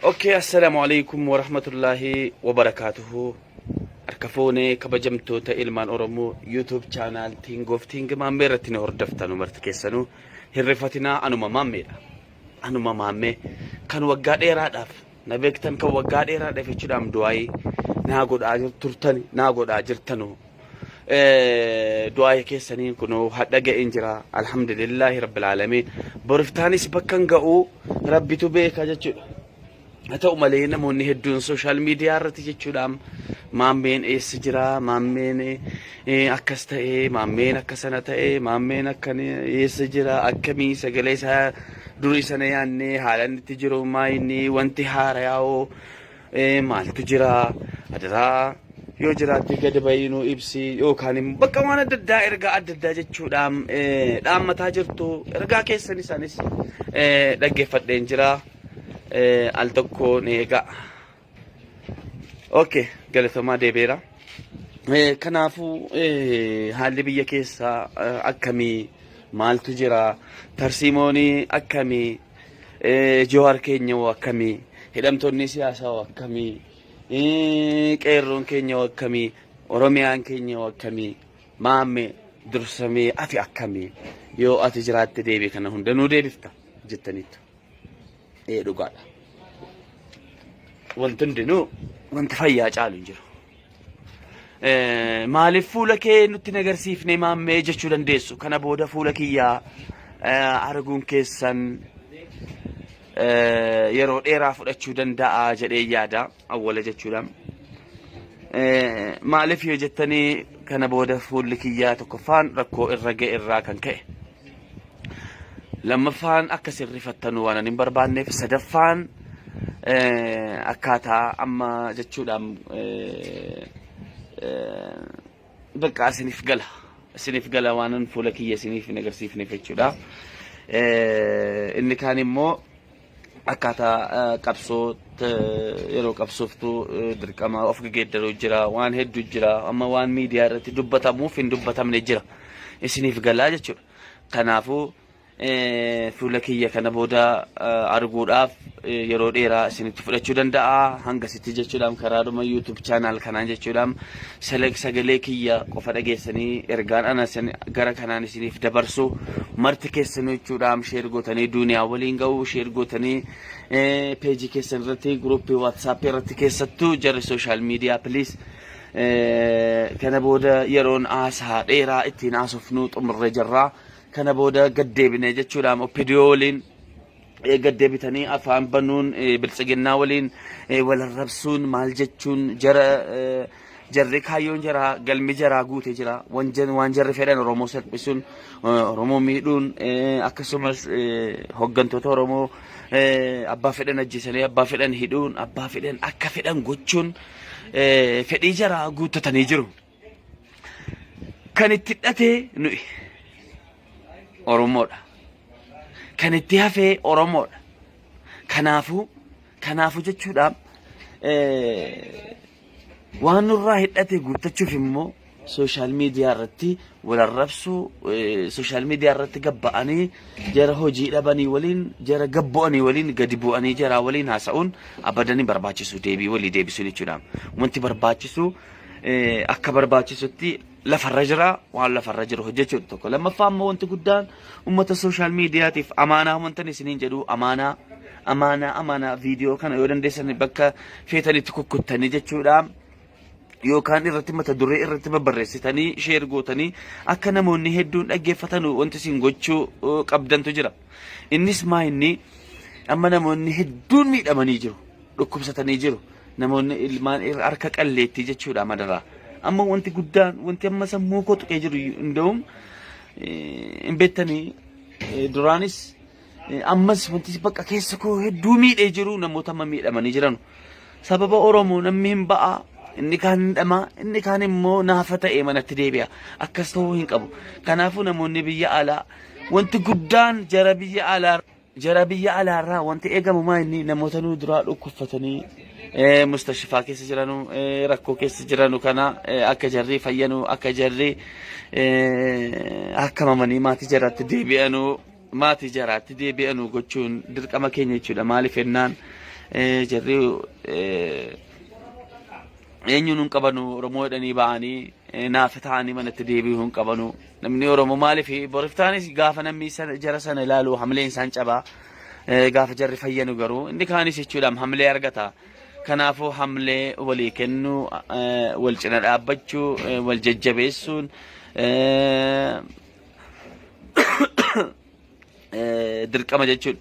اوكي السلام عليكم ورحمة الله وبركاته. أركفوني كبجمتو تإلمان أورمو يوتيوب channel تينغوف تينغ مامي رتيني هردفتانو مرتكيسانو هرفتنا أنو مامي أنو مامي كان وقاد إيراداف نبيكتن كان وقاد إيراداف يشدام دواي ناقود آجر ترتني ناقود آجر تنو دعاء كيسانين كنو حدقة إنجرا الحمد لله رب العالمين برفتاني سبكان قاو ربي تبيك أجتشو أتو مالينا موني هدون سوشال ميديا رتيجتشو دام مامين إيس جرا مامين أكستا مامين أكسنتا مامين أكني إيس جرا أكمي سجليسها دوريسنا يعني حالن تجرو مايني وانتهار ياو مال تجرا أدرا yoo jiraatti gad bayinu ibsi yookaan bakka waan adda addaa ergaa adda addaa jechuudhaan dhaammataa jirtu ergaa keessan isaanis dhaggeeffadheen jira al tokko neegaa okay galatooma deebeera kanaafuu haalli biyya keessaa akkamii maaltu jira tarsiimoonii akkamii Jawaar keenya akkamii hidhamtoonni siyaasaa akkamii qeerroon keenya akkamii oromiyaan keenya akkamii maamme dursamee ati akkamii yoo ati jiraatte deebii kana hundanuu deebifta jettaniitu dhugaadha wanti hundinuu wanti fayyaa caalu hin jiru maaliif fuula kee nutti nagarsiifne maammee jechuu dandeessu kana booda fuula kiyyaa arguun keessan yeroo dheeraa fudhachuu danda'a jedhee yaada awwala jechuudhaan maaliif yoo jettanii kana booda fuulli kiyyaa tokkoffaan rakkoo irra ga'e irraa kan ka'e lammaffaan akka sirrifattanuu waan hin barbaanneef sadaffaan akkaataa amma jechuudhaan bakka isiniif gala waan fuula kiyya isiniif nagarsiifneef jechuudha inni kaan immoo akkaataa qabsoo yeroo qabsooftu dirqama of geeddaruu jira waan hedduu jira amma waan miidiyaa irratti dubbatamuuf hin dubbatamne jira isiniif galaa jechuudha kanaafuu fuula kiyya kana booda arguudhaaf yeroo dheeraa isinitti fudhachuu danda'a hangasitti jechuudhaan karaadhuma YouTube channel kanaan jechuudhaan sagalee kiyya qofa dhageessanii ergaan ana gara kanaan isiniif dabarsu marti keessanuu jechuudhaan sheer gootanii duuniyaa waliin ga'u sheer gootanii peejii keessan irratti gruupii WhatsApp irratti keessattuu jarri social media please kana booda yeroon haasaa dheeraa ittiin haasofnu xumurre jirra kana booda gaddeebine jechuudhaan opidiyoo waliin gaddeebitanii afaan banuun biltsiginnaa waliin walarrabsuun maal jechuun jarri kaayyoon jara galmi jara guute jira waan jarri fedhan Oromoo salphisuun Oromoo miidhuun akkasumas hoggantoota Oromoo abbaa fedhan ajjeesanii abbaa fedhan hidhuun abbaa fedhan akka fedhan gochuun fedhii jara guutatanii jiru kan itti hidhatee nuyi Oromoodha kan itti hafee Oromoodha kanaafuu jechuudhaan waan nurraa hidhate guutachuuf immoo social media irratti walarrabsuu social media irratti gabba'anii jara hojii dhabanii waliin jara gabbo'anii waliin gadi bu'anii jara waliin haasa'uun abadanii barbaachisu deebii walii deebisuun jechuudha wanti barbaachisu akka barbaachisutti lafarra jira waan lafarra jiru hojjechuu tokko lammaffaa immoo wanti guddaan ummata social mediaatiif amaanaa wantan isiniin jedhu amaanaa viidiyoo kana yoo dandeessan bakka feetanitti kukkuttanii jechuudha yookaan irratti mata duree irratti babbarreessitanii sheer gootanii akka namoonni hedduun dhaggeeffatan wanti isin gochuu qabdantu jira innis inni amma namoonni hedduun miidhamanii jiru dhukkubsatanii jiru namoonni ilmaan harka qalleetti jechuudha madaraa amma wanti guddaan wanti amma sammuu koo tuqee jiru ndawum hin beektanii duraanis ammas wanti bakka keessa koo hedduu miidhee jiru namoota amma miidhamanii jiran sababa Oromoo namni hin ba'a inni kaan hidhama inni kaan immoo naafa ta'ee manatti deebi'a akkas ta'uu hin qabu kanaafuu namoonni biyya alaa wanti guddaan jara biyya alaarraa wanti eegamu inni namoota nu duraa dhukkubfatanii mustashfaa keessa jiranu rakkoo keessa jiranu kana akka jarri fayyanu akka jarri akkamamanii maatii jaraatti deebi'anu gochuun dirqama keenya jechuudha maaliif ennaan jarri eenyuun hin qabanu Oromoodhanii ba'anii naaf ta'anii manatti deebi'uu hin qabanu. Namni Oromoo maaliif boriftaanis gaafa namni jara sana ilaalu hamleen isaan cabaa gaafa jarri fayyanu garuu inni kaanis jechuudhaan hamlee argata. Kanaafuu hamlee walii kennuu wal cina dhaabbachuu wal jajjabeessuun dirqama jechuudha.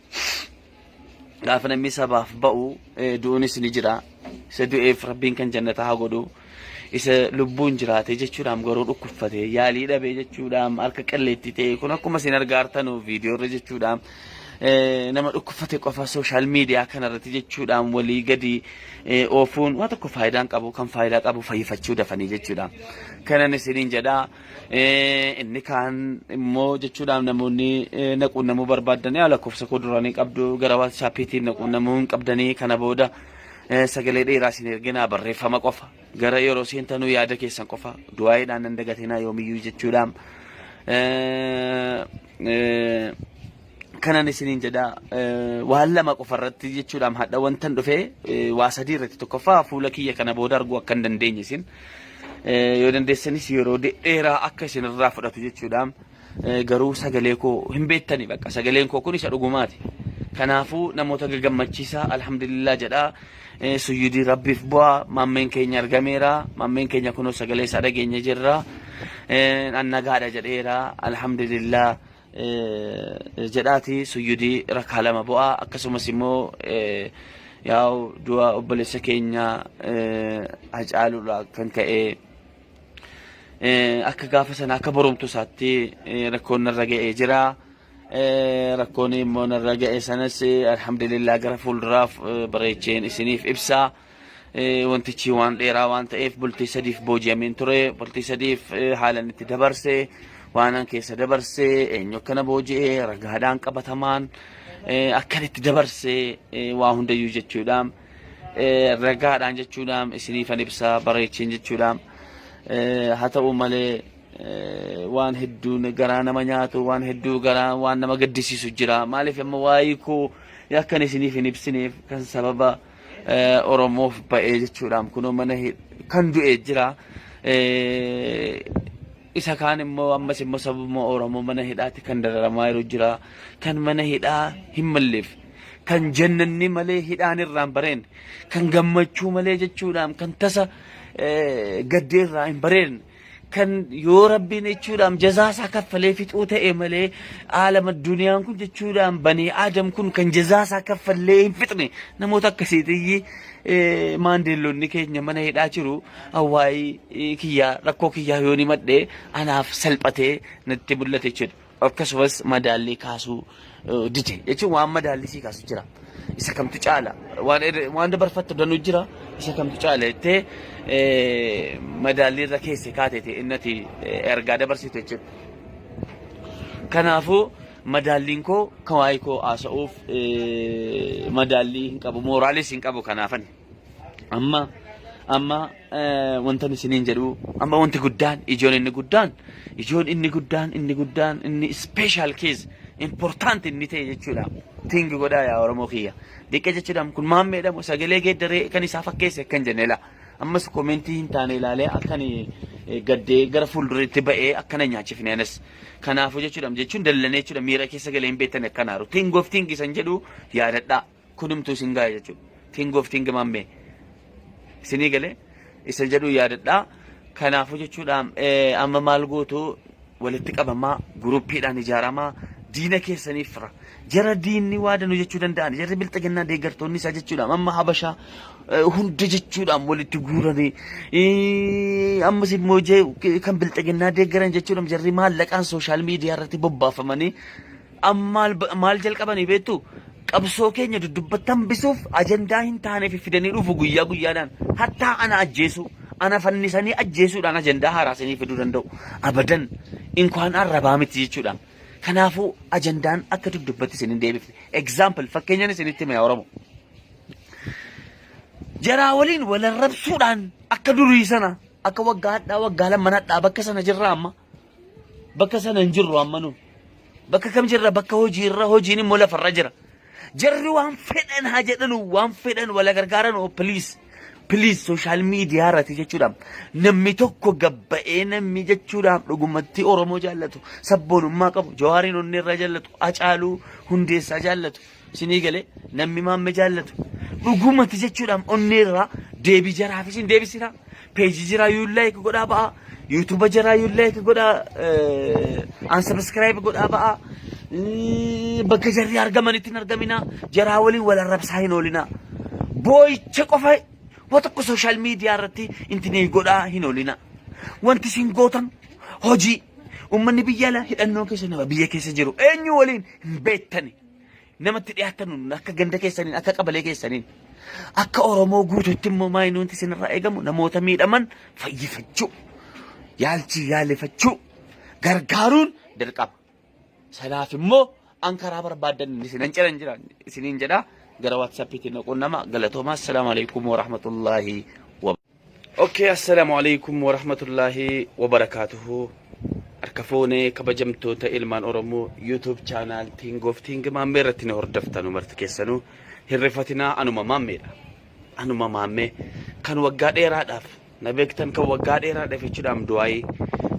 Gaafa namni sabaaf ba'u du'uunis ni jira. Isa du'eef rabbiin kan jannata haa godhu. Isa lubbuun jiraate jechuudhaan garuu dhukkubfate yaalii dhabee jechuudhaan harka qalleetti ta'e kun akkuma isin argaartanu viidiyoorra jechuudhaan nama dhukkubfate qofa sooshaal miidiyaa kanarratti jechuudhaan walii gadi oofuun waan tokko faayidaan qabu kan faayidaa qabu fayyifachuu dafanii jechuudha. Kanan isiniin jedhaa inni kaan immoo jechuudhaan namoonni naquunnamuu barbaadanii lakkoofsa koo duraanii qabdu gara waatsaappiitiin naquunnamuu hin qabdanii kana booda sagalee dheeraa isin erginaa barreeffama qofa gara yeroo seentanuu yaada keessan qofa du'aayiidhaan nan dagatinaa yoomiyyuu jechuudhaan kanan isiniin jedhaa waan lama qofa irratti jechuudhaan hadha wantan dhufee waa sadii irratti tokkoffaa fuula kiyya kana booda arguu akka hin dandeenye isin yoo dandeessanis yeroo dheeraa akka isin irraa fudhatu jechuudhaan garuu sagalee koo hin beektani bakka sagaleen koo kun isa dhugumaati. Kanaafuu namoota gammachiisaa alhamdulillah jedhaa suyyudii rabbiif bu'aa maammeen keenya argameera maammeen keenya kunoo sagalee isaa dhageenya jirra annagaadha jedheera alhamdulillah jedhaati suyyudii rakaa lama bu'aa akkasumas immoo yaa'u du'a obboleessa keenya Hacaaluudha kan ka'e akka gaafa sana akka boromtu isaatti rakkoon narra ga'ee jira. Rakkoon immoo narra ga'e sanas alhamdulillah gara fuulduraaf bareecheen isiniif ibsaa wantichi waan dheeraa waan ta'eef bultii sadiif booji'ameen ture bultii sadiif haalan itti dabarse waanan keessa dabarse eenyu akkana booji'ee ragaadhaan qabatamaan akkan itti dabarse waa hundayyuu jechuudhaan ragaadhaan jechuudhaan isiniifan ibsaa bareecheen jechuudhaan haa ta'u malee waan hedduun garaa nama nyaatu waan hedduu garaa waan nama gaddisiisu jira maaliif amma waa'ee koo yakkan isiniif hin ibsineef kan sababa Oromoof ba'ee jechuudhaan kunoo mana kan du'e jira isa kaan immoo ammas immoo sababa Oromoo mana hidhaatti kan dararamaa jiru jira kan mana hidhaa hin malleef kan jannanni malee hidhaan irraan bareen kan gammachuu malee jechuudhaan kan tasa gaddeerraa hin bareen kan yoo rabbiin jechuudhaan jazaasaa kaffalee fixuu ta'e malee aalama duniyaan kun jechuudhaan banii aadam kun kan jazaasaa kaffallee hin fixne namoota akkasiitii maandeelloonni keenya mana hidhaa jiru hawaayii kiyyaa rakkoo kiyyaa yoo ni madhee anaaf salphatee natti mul'ate jechuudha. Akkasumas madaallii kaasuu dide jechuun waan madaallii sii kaasu jira. Isa kamtu caala waan dabarfattu danuu jira isa kamtu caala jettee madaallii irra keessa kaatete innati ergaa dabarsitu jechuudha. Kanaafuu madaalliin koo kan waa'ee koo haasa'uuf madaallii hin qabu mooraalis hin qabu kanaafani. Amma wanta isiniin jedhu amma wanti guddaan ijoon inni guddaan inni special case important inni ta'e jechuudha. Tingi godhaa yaa Oromoo kiyya. Diqqa jechuudhaan kun maammeedhamu sagalee geeddaree kan isaa fakkeesse kan jennela. Ammas komentii hin taane ilaalee akkan gaddee gara fuulduraatti ba'ee akkana nyaachifne anas. Kanaafuu jechuun dallanee jechuudha miira keessa galee hin beektan akkanaaru. Ting of ting isan jedhu yaadadhaa. Kunumtuu isin gaa'e jechuudha. Ting of ting maammee. Isinii galee isa jedhu yaadadhaa. Kanaafuu jechuudhaan amma maal gootu walitti qabamaa guruppiidhaan ijaaramaa diina keessaniif fira. Jara diinni waadanu jechuu danda'an jarri bilxaginnaa deeggartoonni isaa jechuudha amma habashaa hunda jechuudhaan walitti guuranii ammas immoo kan bilxaginnaa deeggaran jechuudha jarri maallaqaan sooshaal miidiyaa irratti bobbaafamanii maal jalqabanii beektu qabsoo keenya duddubbatan bisuuf ajandaa hin taaneef fidanii dhufu guyyaa guyyaadhaan hattaa ana ajjeesu ana fannisanii ajjeesuudhaan ajandaa haaraasanii fiduu danda'u abadan inkwaan arrabaa miti jechuudha. Kanaafuu ajandaan akka duddubbatti isin hin deebifne. Example fakkeenyaan isinitti hima yaa Oromoo. Jaraa waliin wal arrabsuudhaan akka durii sana akka waggaa lammanadhaa bakka sana jirra amma. Bakka sana hin jirru amma nu. Bakka kam jirra bakka hojiirra hojiin immoo lafarra jira. jarri waan fedhan haa jedhanu waan fedhan wala gargaaran please social media irratti jechuudhaan namni tokko gabba'ee namni jechuudhaan dhugumatti Oromoo jaallatu sabboonummaa qabu Jawaariin onni irra jaallatu Hacaaluu Hundeessaa jaallatu sinii galee namni Maammee jaallatu dhugumatti jechuudhaan onni irraa deebii jaraaf isin deebisina peejii jiraa like godhaa ba'a YouTube jiraa like godhaa unsubscribe godhaa ba'a bakka jarri argamanitti hin argamina jaraa waliin wal arrabsaa hin oolina boo'icha qofa وتقو سوشيال ميديا رتي انتني قدا هنولنا وانت سنقوتن هجي ومن بيالا هدانو كيسا بيا كيسا جيرو اينيو ولين بيتني نما تريحتنو اكا غندا كيسانين اكا قبلي كيسانين اكا اورومو قوتو تمو ماينو انت سن رأيقمو نموتا ميد امان فيفتشو يالجي يالي فتشو غرغارون درقام سلاف مو انكرا بربادن سنين جدا gara WhatsApp نقولنا قالتهما السلام عليكم ورحمة الله اوكي السلام عليكم ورحمة الله وبركاته اركفوني كبجمتو تإلمان أورمو يوتيوب channel تينغ اوف تينغ ما ميرتني هردفتنو مرتكيسنو هرفتنا انو مامي كان وقاد ايرا داف نبيكتن كان وقاد ايرا داف يچدام دواي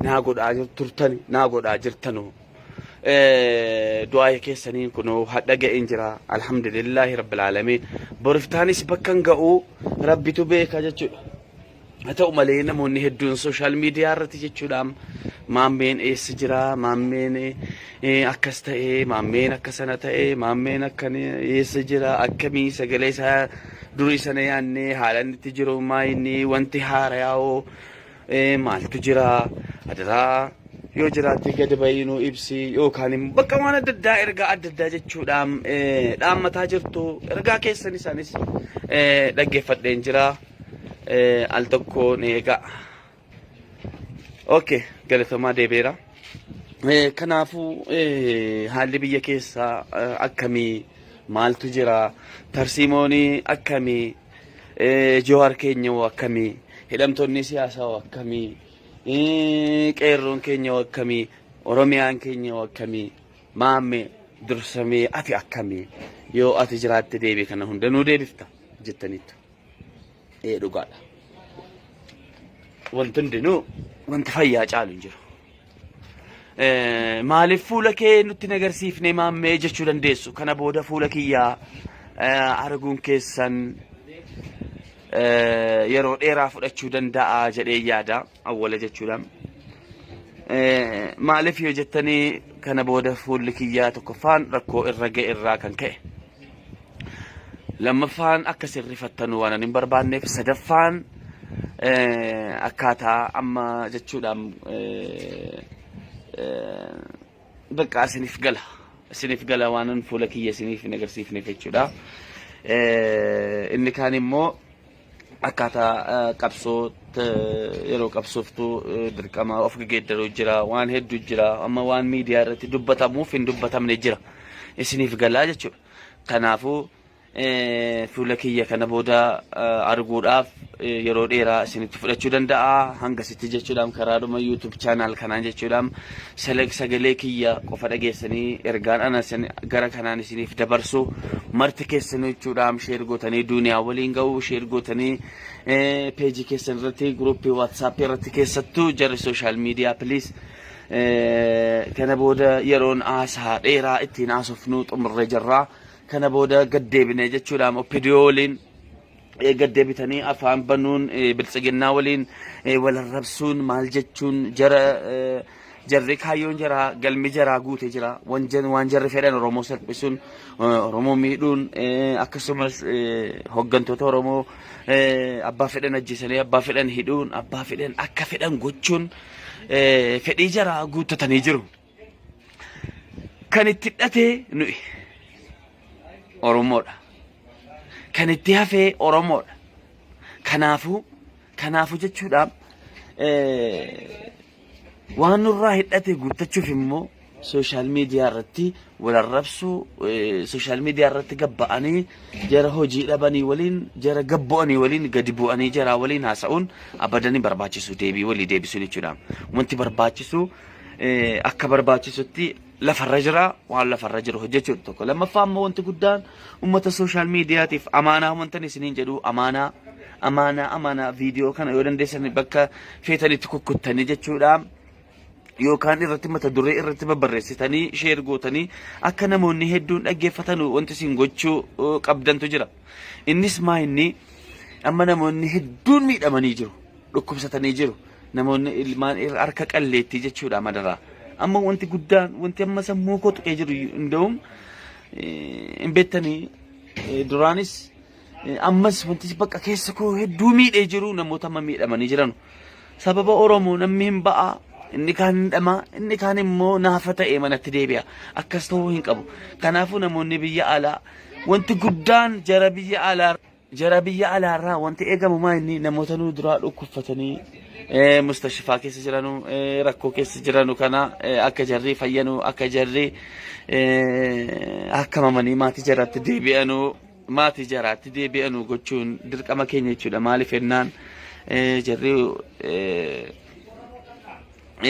ناغود اجر ترتني ناغود اجرتنو دعاء كيسانين كنو حدا إنجرا الحمد لله رب العالمين برفتاني سبكن قاو ربي تبيك أجتشو هتا أمالينا موني هدون سوشال ميديا رتيجتشو دام مامين سجرا مامين أكستا مامين أكسنتا مامين أكني سجرا أكمي سجليسا دوريسنا يعني حالا تجرو مايني وانتحار ياو مال تجرا أدرا yoo jiraate gadi bayinu ibsi yookaan bakka waan adda ergaa adda jechuudhaan dhaammataa jirtu ergaa keessan isaanis dhaggeeffadheen jira al tokko neega okay galatamaa deebeera kanaafuu haalli biyya keessa akkamii maaltu jira tarsiimoonii akkamii Jawaar keenya akkamii hidhamtoonni siyaasaa akkamii qeerroon keenya akkamii Oromiyaan keenya akkamii Maammee dursamee ati akkamii yoo ati jiraatte deebii kana hundanuu deebifta jettaniitu dhugaadha wanti hundinuu wanti fayyaa caalu hin jiru maaliif fuula kee nutti nagarsiifne Maammee jechuu dandeessu kana booda fuula kiyyaa arguun keessan yeroo dheeraa fudhachuu danda'a jedhee yaada awwala jechuudha maaliif yoo jettanii kana booda fuulli kiyyaa tokkoffaan rakkoo irra ga'e irraa kan ka'e lammaffaan akka sirrifattanu waan hin barbaanneef sadaffaan akkaataa amma jechuudhaan bakka isiniif gala waan fuula kiyya isiniif hin agarsiifneef jechuudha inni kaan immoo akkaataa qabsoo yeroo qabsooftu dirqama of geeddaruu jira waan hedduu jira amma waan miidiyaa irratti dubbatamuuf hin dubbatamne jira isiniif galaa jechuudha kanaafuu fuula kiyya kana booda arguudhaaf yeroo dheeraa isinitti fudhachuu danda'a hangasitti jechuudhaan karaadhuma YouTube channel kanaan jechuudhaan sagalee kiyya qofa dhageessanii ergaan ana gara kanaan isiniif dabarsu marti keessan jechuudhaan sheer gootanii duuniyaa waliin ga'u sheer gootanii peejii keessan irratti gruupii WhatsApp irratti keessattuu jarri social media please kana booda yeroon aasaa dheeraa ittiin haasofnu xumurree jirra kana booda gaddeebine jechuudhaan oppidiyooliin gaddeebitanii afaan banuun biltsiginnaa waliin wal arrabsuun maal jechuun jarri kaayyoon jara galmi jara guute jira waan jarri fedhan Oromoo salphisuun Oromoo miidhuun akkasumas hoggantoota Oromoo abbaa fedhan ajjeesanii abbaa fedhan hidhuun abbaa fedhan akka fedhan gochuun fedhii jara guuttatanii jiru kan itti hidhatee nuyi Oromoodha kan itti hafee Oromoodha kanaafuu jechuudhaan waan nurraa hidhate guuttachuuf immoo social media irratti wal arrabsuu social media irratti gabba'anii jara hojii dhabanii waliin jara gabbo'anii waliin gadi bu'anii jara waliin haasa'uun abadanii barbaachisu deebii walii deebisuun jechuudha wanti barbaachisu akka barbaachisutti lafarra jira waan lafarra jiru hojjechuudha tokko lammaffaa ammoo wanti guddaan ummata social mediatiif amaanaa wantan isiniin jedhu amaanaa viidiyoo kana yoo dandeessan bakka feetanitti kukkuttanii jechuudha yookaan irratti mata duree irratti babbarreessitanii sheer gootanii akka namoonni hedduun dhaggeeffatan wanti isin gochuu qabdantu jira innis maa inni amma namoonni hedduun miidhamanii jiru dhukkubsatanii jiru namoonni ilmaan harka qalleetti jechuudha madaraa amma wanti guddaan wanti amma sammuu koo tuqee jiru inda'um hin beektanii duraanis ammas wanti bakka keessa koo hedduu miidhee jiru namoota amma miidhamanii jiran sababa Oromoo namni hin ba'a inni kaan hindhama inni kaan immoo naafa ta'e manatti deebi'a akkas ta'uu hin qabu kanaafuu namoonni biyya alaa wanti guddaan jara biyya alaarraa wanti eegamu maa inni namoota nu duraa dhukkubfatanii mustashfaa keessa jiranu rakkoo keessa jiranu kana akka jarri fayyanu akka jarri akkamamanii maatii jaraatti deebi'anu gochuun dirqama keenya jechuudha maaliif ennaan jarri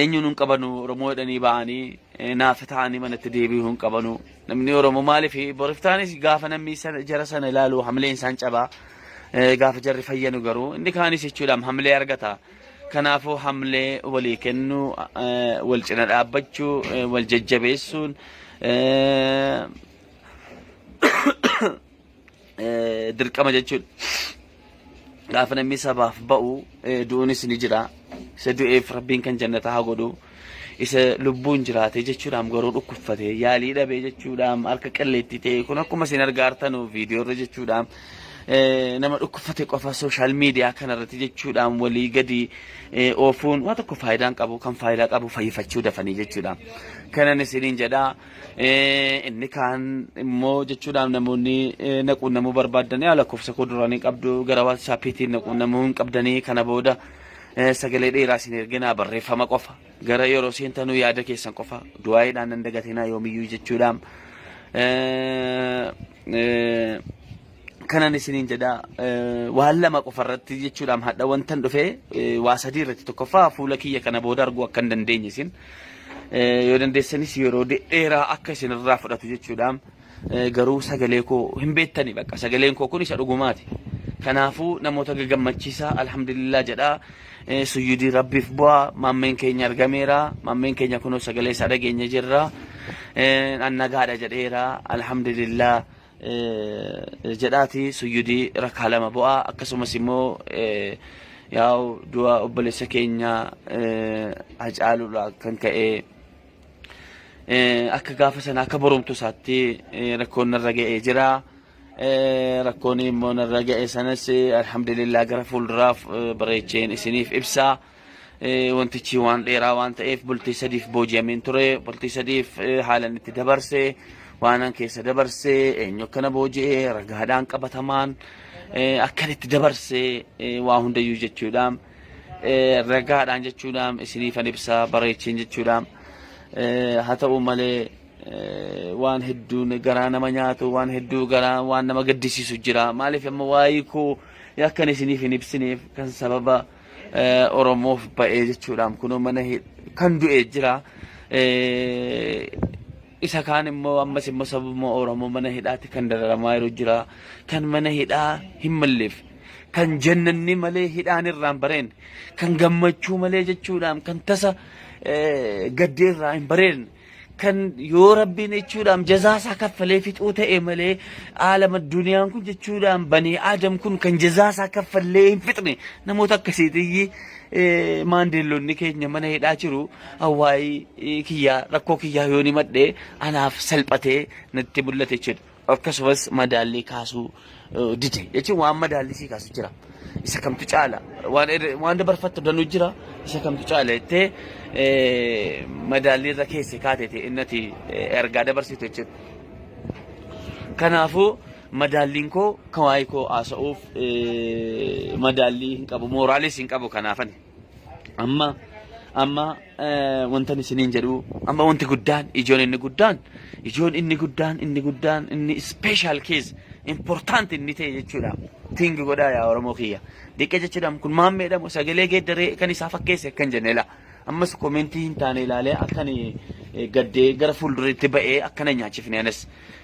eenyuun hin qabanu Oromoo jedhanii ba'anii naafa ta'anii manatti deebi'uu hin qabanu namni Oromoo maaliif boriftaanis gaafa namni jara sana ilaalu hamleen isaan cabaa gaafa jarri fayyanu garuu inni kaanis jechuudha hamlee argata kanaafuu hamlee walii kennuu wal cina dhaabbachuu wal jajjabeessuun dirqama jechuudha gaafa namni sabaaf ba'u du'uunis ni jira isa du'eef rabbiin kan jannata haa godhu isa lubbuun jiraate jechuudhaan garuu dhukkubfate yaalii dhabee jechuudhaan harka qalleetti ta'e kun akkuma isin argaartanu viidiyoo irra jechuudhaan nama dhukkubfate qofa social media kanarratti jechuudhaan walii gadi oofuun waan tokko faayidaan qabu kan faayidaa qabu fayyifachuu dafanii jechuudhaan kanan isiniin jedhaa inni kaan immoo jechuudhaan namoonni naquunnamuu barbaadan lakkoofsa koo duraanii qabdu gara WhatsAppiitiin naquunnamuu hin qabdanii kana booda sagalee dheeraa isin erginaa barreeffama qofa gara yeroo seentanuu yaada keessan qofa du'aayiidhaan nan dagatinaa yoomiyyuu jechuudhaan kanan isiniin jedhaa waan lama qofarratti jechuudhaan hadha wantan dhufee waa sadii irratti tokkoffaa fuula kiyya kana booda arguu akka hin dandeenye isin yoo dandeessanis yeroo dheeraa akka isin irraa fudhatu jechuudhaan garuu sagalee koo hin beektani bakka sagaleen koo kun isa dhugumaati kanaafuu namoota gammachiisaa alhamdulillah jedhaa suyyudii rabbiif bu'aa maammeen keenya argameera maammeen keenya kunoo sagalee isaa dhageenya jirra annagaadha jedheera alhamdulillah jedhaati suyyudii rakkaa lama bu'aa akkasumas immoo yaa'u du'a obboleessa keenya Hacaaluudha kan ka'e akka gaafa sana akka boromtu isaatti rakkoon narra ga'ee jira rakkoon immoo narra ga'e sanas alhamdulillah gara fuulduraaf bareecheen isiniif ibsaa wantichi waan dheeraa waan ta'eef bultii sadiif booji'ameen ture bultii sadiif haalan itti dabarse waanan keessa dabarse eenyu akkana booji'ee ragaadhaan qabatamaan akkan itti dabarse waa hundayyuu jechuudhaan ragaadhaan jechuudhaan isiniifan ibsaa bareecheen jechuudhaan haa ta'u malee waan hedduun garaa nama nyaatu waan hedduu garaa waan nama gaddisiisu jira maaliif amma waa'ee koo akkan isiniif hin ibsineef kan sababa Oromoof ba'ee jechuudhaan kunoo mana kan du'ee jira isa kaan immoo ammas immoo sababa Oromoo mana hidhaatti kan dararamaa jiru jira kan mana hidhaa hin malleef kan jannanni malee hidhaan irraan bareen kan gammachuu malee jechuudhaan kan tasa gaddee irraa hin bareen kan yoo rabbiin jechuudhaan jazaasaa kaffalee fixuu ta'e malee aalama duniyaan kun jechuudhaan banii aadam kun kan jazaasaa kaffallee hin fixne namoota akkasiitii maandeelloonni keenya mana hidhaa jiru hawaayii kiyyaa rakkoo kiyyaa yoo ni madhee anaaf salphatee natti mul'ate jechuudha akkasumas madaallii kaasuu dide jechuun waan madaallii sii kaasu jira isa kamtu caala waan dabarfattu danuu jira isa kamtu caala jettee madaallii irra keessa kaatete innati ergaa dabarsitu jechuudha kanaafuu madaalliin koo kan waa'ee koo haasa'uuf madaallii hin qabu mooraalis hin qabu kanaafani amma wantan isiniin jedhu amma wanti guddaan ijoon inni guddaan inni special case important inni ta'e jechuudha tingi godhaa yaa Oromoo kiyya diqqa jechuudhaan kun maammeedhamu sagalee geeddaree kan isaa fakkeesse akkan jennela ammas komentii hin taane ilaalee akkan gaddee gara fuulduraatti ba'ee akkana nyaachifne anas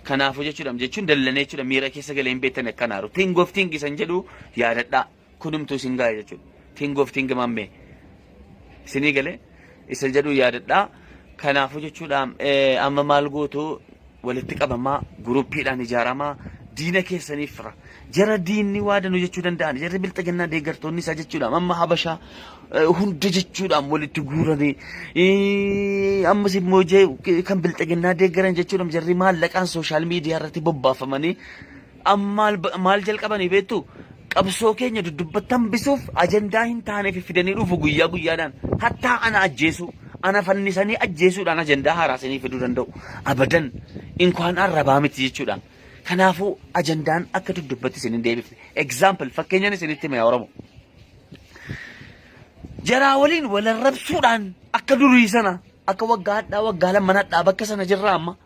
kanaafuu jechuun dallanee jechuudha miira keessa galee hin beektan akkanaaru tingoof tingisan jedhu yaadadhaa kunumtuu isin gaa'e jechuudha tingoof tingi mammee isinii galee isa jedhu yaadadhaa kanaafuu jechuudha amma maal gootu walitti qabamaa guruuppiidhaan ijaaramaa diina keessaniif fira jara diinni waadanu jechuu danda'an jarri bilxaginnaa deeggartoonni isaa jechuudha amma habashaa hunda jechuudhaan walitti guuranii ammas immoo kan bilxaginnaa deeggaran jechuudha jarri maallaqaan sooshaal miidiyaa irratti bobbaafamanii amma maal jalqabanii beektu qabsoo keenya duddubbatti bisuuf ajandaa hin taaneef fidanii dhufu guyyaa guyyaadhaan hattaa ana ajjeesu ana fannisanii ajjeesuudhaan ajandaa haaraasanii fiduu danda'u abadan inkwaan arrabaa miti jechuudha kanaafuu ajandaan akka duddubbatti isin deebifne example fakkeenyaan isinitti mee Oromoo jaraa waliin wal arrabsuudhaan akka durii sana akka waggaa lammanadhaa bakka sana jirra amma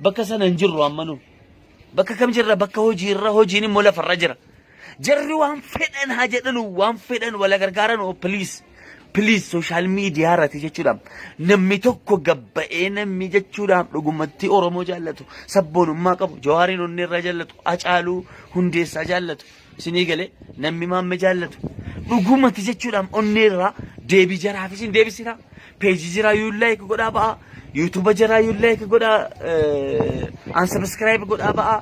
bakka sana hin jirru amma nu bakka kam jirra bakka hojiirra hojiin immoo lafarra jira jarri waan fedhan haa jedhanu waan fedhan wala gargaaran please social media irratti jechuudha namni tokko gabba'ee namni jechuudha dhugumatti Oromoo jaallatu sabboonummaa qabu Jawaariin onni irra jaallatu Acaaluu Hundeessaa jaallatu isinii galee namni Maamme jaallatu dhugumatti jechuudha onni irra deebii jaraaf isin deebisina peejii jira you like godhaa ba'a YouTube jira you like godhaa unsubscribe godhaa ba'a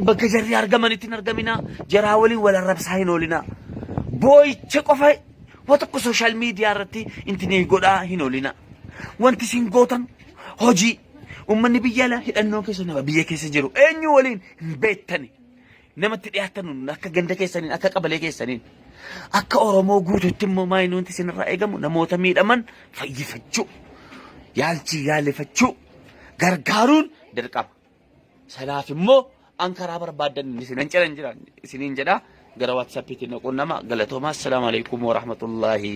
bakka jarri argamanitti hin argamina jaraa waliin wal arrabsaa hin oolina boo'icha qofa Watakko social media irratti intini godhaa hin oolina wanti isin gootan hojii ummanni biyya ala hidhannoo keessa nama biyya keessa jiru eenyu waliin hin beektani namatti dhiyaatan akka ganda keessaniin akka qabalee keessaniin akka Oromoo guutuutti immoo maayinii wanti isin irraa eegamu namoota miidhaman fayyifachuu yaalifachuu gargaaruun dirqama salaaf immoo ankaraa barbaadan isin jedhan isiniin jedha gara WhatsApp itti naquun nama galatoomaa assalamu alaykum wa rahmatullahi